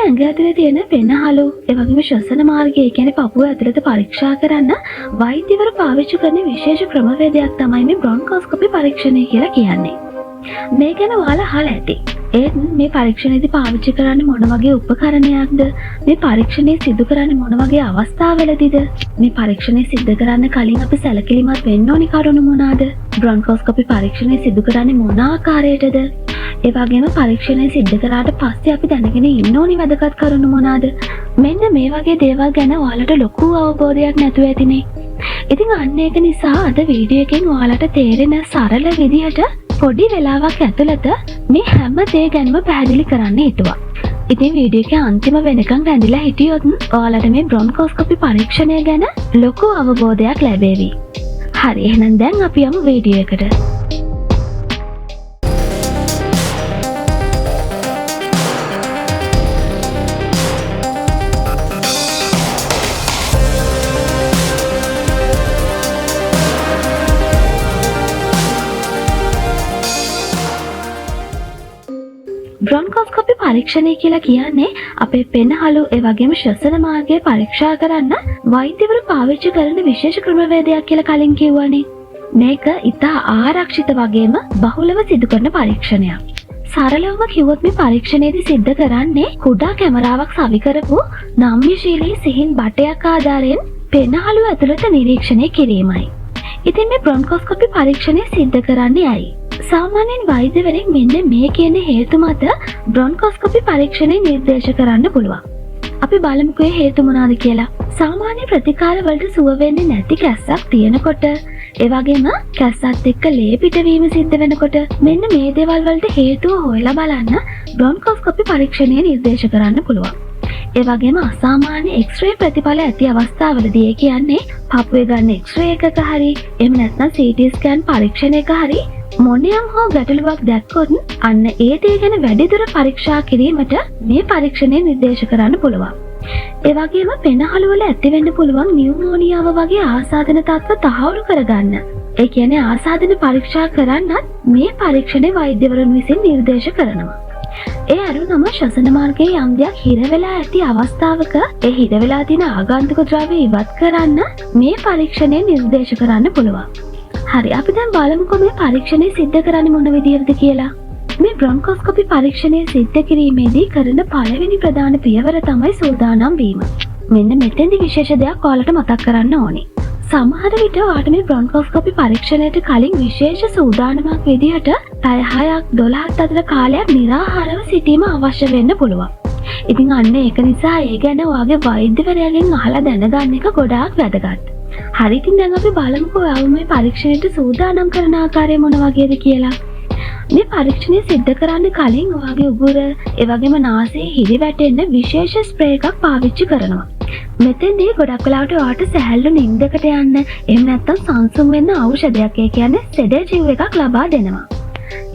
ඇඟ ඇතුලේ තියෙන පෙනහළු ඒ වගේම ශ්වසන මාර්ගය කියන්නේ පපුව ඇතුළත පරීක්ෂා කරන්න වෛද්‍යවරු පාවිච්චි කරන විශේෂ ක්‍රමවේදයක් තමයි මේ බ්‍රොන්කෝස්කෝපි පරීක්ෂණය කියලා කියන්නේ. මේ ගැන ඔයාලා අහලා ඇති. ඒත් මේ පරීක්ෂණයේදී පාවිච්චි කරන්නේ මොන වගේ උපකරණයක්ද? මේ පරීක්ෂණය සිදු කරන්නේ මොන වගේ අවස්ථාවලදීද? මේ පරීක්ෂණය සිදු කරන්න කලින් අපි සැලකිලිමත් වෙන්න ඕනි කරුණු මොනවාද? බ්‍රොන්කෝස්කෝපි පරීක්ෂණය සිදු කරන්නේ මොන ආකාරයටද? ඒ වගේම පරීක්ෂණය සිදු කරාට පස්සේ අපි දැනගෙන ඉන්න ඕනි වැදගත් කරුණු මොනවාද? මෙන්න මේ වගේ දේවල් ගැන ඔයාලට ලොකු අවබෝධයක් නැතුව ඇතිනේ. ඉතින් අන්න ඒක නිසා අද වීඩියෝ එකෙන් ඔයාලට තේරෙන සරල විදිහට පොඩි වෙලාවක් ඇතුළත මේ හැම දේ ගැනම පැහැදිලි කරන්න හිතුවා. ඉතින් වීඩියෝ එකේ අන්තිම වෙනකන් රැඳිලා හිටියොත් ඔයාලට මේ බ්‍රොන්කෝස්කෝපි පරීක්ෂණය ගැන ලොකු අවබෝධයක් ලැබෙවි. හරි එහෙනම් දැන් අපි යමු වීඩියෝ එකට. බ්‍රොන්කෝස්කෝපි පරීක්ෂණය කියලා කියන්නේ අපේ පෙනහළු ඒ වගේම ශ්වසන මාර්ගය පරීක්ෂා කරන්න වෛද්‍යවරු පාවිච්චි කරන විශේෂ ක්‍රමවේදයක් කියලා කලින් කිව්වනේ. මේක ඉතා ආරක්ෂිත වගේම බහුලව සිදු කරන පරීක්ෂණයක්. සරලවම කිව්වොත් මේ පරීක්ෂණයේදී සිද්ධ කරන්නේ කුඩා කැමරාවක් සවි කරපු නම්‍යශීලී සිහින් බටයක් ආධාරයෙන් පෙනහළු ඇතුළත නිරීක්ෂණය කිරීමයි. ඉතින් මේ බ්‍රොන්කෝස්කෝපි පරීක්ෂණය සිද්ධ කරන්නේ ඇයි? සාමාන්‍යයෙන් වෛද්‍යවරයෙක් මෙන්න මේ කියන හේතු මත බ්‍රොන්කෝස්කෝපි පරීක්ෂණය නිර්දේශ කරන්න පුළුවන්. අපි බලමුකෝ හේතු මොනවාද කියලා. සාමාන්‍ය ප්‍රතිකාර වලට සුව වෙන්නේ නැති කැස්සක් තියෙනකොට, ඒ වගේම කැස්සත් එක්ක ලේ පිටවීම සිද්ධ වෙනකොට මෙන්න මේ දේවල් වලට හේතුව හොයලා බලන්න බ්‍රොන්කෝස්කෝපි පරීක්ෂණය නිර්දේශ කරන්න පුළුවන්. ඒ වගේම අසාමාන්‍ය එක්ස්රේ ප්‍රතිඵල ඇති අවස්ථාවලදී කියන්නේ පපුවේ ගන්න එක්ස්රේ එකක හරි එහෙම නැත්නම් CT ස්කෑන් පරීක්ෂණයක හරි මොනියම් හෝ ගැටලුවක් දැක්කොත් අන්න ඒ දේ ගැන වැඩිදුර පරීක්ෂා කිරීමට මේ පරීක්ෂණය නිර්දේශ කරන්න පුළුවන්. ඒ වගේම පෙනහළු වල ඇති වෙන්න පුළුවන් නියුමෝනියාව වගේ ආසාදන තත්ත්ව තහවුරු කරගන්න. ඒ කියන්නේ ආසාදන පරීක්ෂා කරන්නත් මේ පරීක්ෂණය වෛද්‍යවරුන් විසින් නිර්දේශ කරනවා. ඒ අරුණම ශ්වසන මාර්ගයේ යම් දෙයක් හිර වෙලා ඇති අවස්ථාවක ඒ හිර වෙලා තියෙන ආගන්තුක ද්‍රව්‍ය ඉවත් කරන්න මේ පරීක්ෂණය නිර්දේශ කරන්න පුළුවන්. හරි අපි දැන් බලමුකෝ මේ පරීක්ෂණය සිද්ධ කරන්නේ මොන විදිහටද කියලා. මේ බ්‍රොන්කෝස්කෝපි පරීක්ෂණය සිද්ධ කිරීමේදී කරන පළවෙනි ප්‍රධාන පියවර තමයි සූදානම් වීම. මෙන්න මෙතෙන්දි විශේෂ දෙයක් ඔයාලට මතක් කරන්න ඕනේ. සමහර විට ඔයාලට මේ බ්‍රොන්කෝස්කෝපි පරීක්ෂණයට කලින් විශේෂ සූදානමක් විදිහට පැය 6ක් 12ක් අතර කාලයක් නිරාහාරව සිටීම අවශ්‍ය වෙන්න පුළුවන්. ඉතින් අන්න ඒක නිසා ඒ ගැන ඔයාගේ වෛද්‍යවරයාගෙන් අහලා දැනගන්න එක ගොඩාක් වැදගත්. හරි ඉතින් දැන් අපි බලමුකෝ ඔයාලා මේ පරීක්ෂණයට සූදානම් කරන ආකාරය මොන වගේද කියලා. මේ පරීක්ෂණය සිද්ධ කරන්න කලින් ඔයාගේ උගුර ඒ වගේම නාසයේ හිරි වැටෙන්න විශේෂ ස්ප්‍රේ එකක් පාවිච්චි කරනවා. මෙතෙන්දී ගොඩක් වෙලාවට ඔයාට සැහැල්ලු නිින්දකට යන්න එහෙම නැත්නම් සංසුන් වෙන්න ඖෂධයක් ඒ කියන්නේ සෙඩේටිව් එකක් ලබා දෙනවා.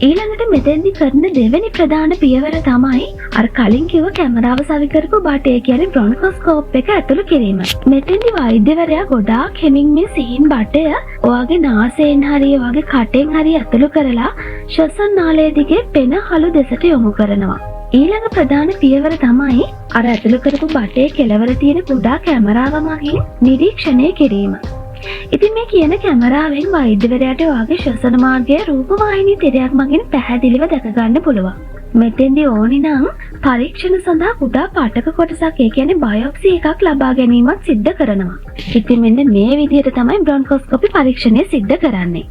ඊළඟට මෙතෙන්දී කරන දෙවෙනි ප්‍රධාන පියවර තමයි අර කලින් කිව්ව කැමරාව සවි කරපු බට ඒ කියන්නේ බ්‍රොන්කෝස්කෝප් එක ඇතුළු කිරීම. මෙතෙන්දී වෛද්‍යවරයා ගොඩාක් හිමින් මේ සිහින් බටය ඔයාගේ නාසයෙන් හරි ඔයාගේ කටෙන් හරි ඇතුළු කරලා ශ්වසන නාලය දිගේ පෙනහළු දෙසට යොමු කරනවා. ඊළඟ ප්‍රධාන පියවර තමයි අර ඇතුළු කරපු බටේ කෙළවර තියෙන කුඩා කැමරාව මගින් නිරීක්ෂණය කිරීම. ඉතින් මේ කියන කැමරාවෙන් වෛද්‍යවරයාට ඔයාගේ ශ්වසන මාර්ගයේ රූපවාහිනී තිරයක් මගින් පැහැදිලිව දැක ගන්න පුළුවන්. මෙතෙන්දී ඕනි නම් පරීක්ෂණ සඳහා කුඩා පාටක කොටසක් ඒ කියන්නේ බයොප්සි එකක් ලබා ගැනීමක් සිද්ධ කරනවා. ඉතින් මෙන්න මේ විදිහට තමයි බ්‍රොන්කෝස්කෝපි පරීක්ෂණය සිද්ධ කරන්නේ.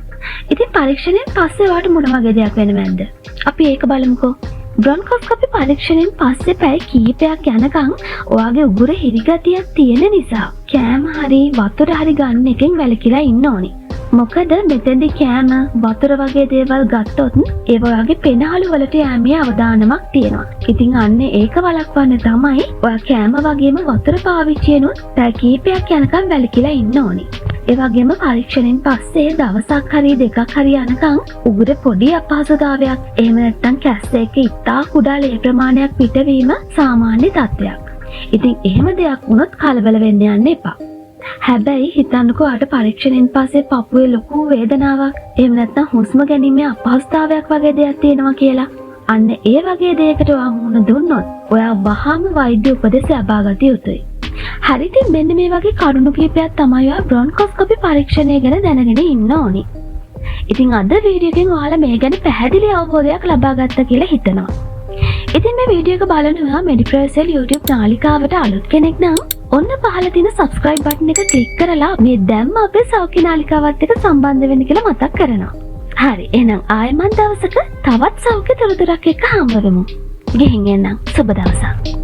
ඉතින් පරීක්ෂණයෙන් පස්සේ ඔයාට මොන වගේ දෙයක් වෙනවද? අපි ඒක බලමුකෝ. බ්‍රොන්කෝස්කෝපි පරීක්ෂණයෙන් පස්සේ පැය කීපයක් යනකම් ඔයාගේ උගුර හිරිගතියක් තියෙන නිසා කෑම හරි වතුර හරි ගන්න එකෙන් වැළකීලා ඉන්න ඕනි. මොකද මෙතෙන්දී කෑම වතුර වගේ දේවල් ගත්තොත් ඒ ඔයාගේ පෙනහළු වලට යෑමේ අවදානමක් තියෙනවා. ඉතින් අන්න ඒක වළක්වන්න තමයි ඔයා කෑම වගේම වතුර පාවිච්චියනොත් පැය කීපයක් යනකම් වැළකීලා ඉන්න ඕනි. ඒ වගේම පරීක්ෂණයෙන් පස්සේ දවසක් හරි දෙකක් හරි යනකම් උගුර පොඩි අපහසුතාවයක් එහෙම නැත්නම් කැස්ස එක ඉතා කුඩා ලේ ප්‍රමාණයක් පිටවීම සාමාන්‍ය තත්ත්වයක්. ඉතින් එහෙම දෙයක් වුණොත් කලබල වෙන්න යන්න එපා. හැබැයි හිතන්නකෝ අර පරීක්ෂණයෙන් පස්සේ පපුවේ ලොකු වේදනාවක් එහෙම නැත්නම් හුස්ම ගැනීමේ අපහසුතාවයක් වගේ දෙයක් තියෙනවා කියලා. අන්න ඒ වගේ දෙයකට ඔයා මුහුණ දුන්නොත් ඔයා වහාම වෛද්‍ය උපදෙස් ලබා ගත යුතුයි. හරි ඉතින් මෙන්න මේ වගේ කරුණු කිහිපයක් තමයි ඔයා බ්‍රොන්කෝස්කෝපි පරීක්ෂණය ගැන දැනගෙන ඉන්න ඕනි. ඉතින් අද වීඩියෝ එකෙන් ඔයාලා මේ ගැන පැහැදිලි අවබෝධයක් ලබා ගත්තා කියලා හිතනවා. ඉතින් මේ වීඩියෝ එක බලන ඔයා මෙඩිප්‍රොෆෙසර් YouTube නාලිකාවට අලුත් කෙනෙක් නම් ඔන්න පහළ තියෙන subscribe button එක click කරලා මේ දැම්ම අපේ සෞඛ්‍ය නාලිකාවත් එක්ක සම්බන්ධ වෙන්න කියලා මතක් කරනවා. හරි එහෙනම් ආයෙමත් දවසක තවත් සෞඛ්‍ය තොරතුරක් එක්ක හම්බ වෙමු. ගිහින් එන්නම් සුබ දවසක්.